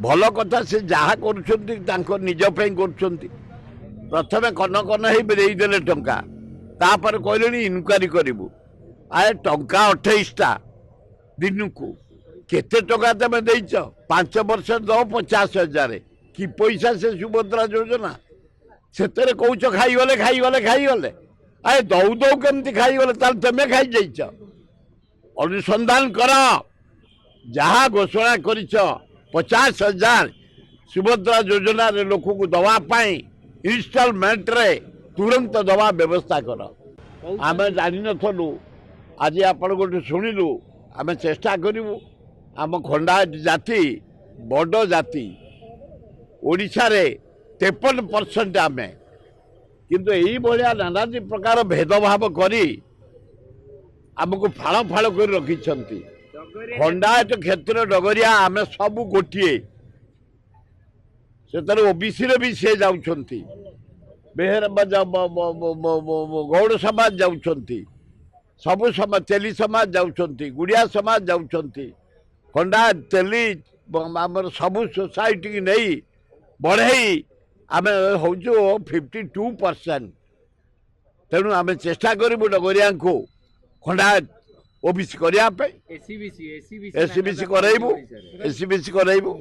भल कथा से जहाँ कर निज प्रथमे कन कन देदेले टंका तापर कहले इनक्वारी करूँ आए टंका 28टा दिन को केते टका तुम देच 5 वर्ष दो 50,000 कि पैसा से सुभद्रा योजना से कौच खाईगले आए दौ दौ कमी खाईगले तुम खाई जाइच अनुसंधान कर जहाँ घोषणा कर 50,000 सुभद्रा योजना रे लोक को दवापाई इनस्टॉलमेंट रे तुरंत दवा व्यवस्था कर आम जानी नथलु आज आपण गोटे शुणिलु आम चेष्टा करूँ आम खंडायत जाति बड़ जाति ओडिशा रे 53% आम किंतु यही भाया नानादी प्रकार भेदभाव करी आमको फाड़ फाड़ कर रखिंट खंडायत क्षेत्र डगरिया आम सब गोटे से ओबीसी भी सी जाऊँगी बेहर गौड़ समाज जाऊँगी सबु समाज तेली समाज जाऊँगी गुड़िया समाज जाऊँगी खंडायत तेली आमर सबु सोसाइटी की नहीं बढ़ई आम हूँ 52%। तेणु आम चेष्टा करूँ डगरिया को खंडायत ओबीसी करने एससीबीसी करइबू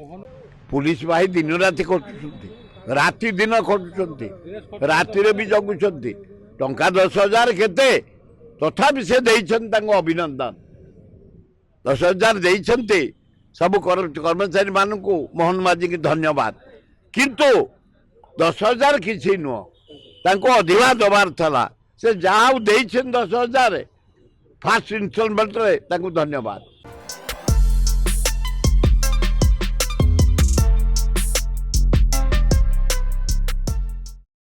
पुलिस भाई दिन राति खटुंट राति दिन खटुंट राति भी जगुंट टंका 10,000 केते तथापि से अभिनंदन 10,000 देइछन्ते सब कर्मचारी मान को मोहन माझी की धन्यवाद किंतु 10,000 किसी नुह तांको अधिका दबार थला से जहाँ देइछन 10,000 फास्ट इनस्टॉलमेंट रे तांको धन्यवाद।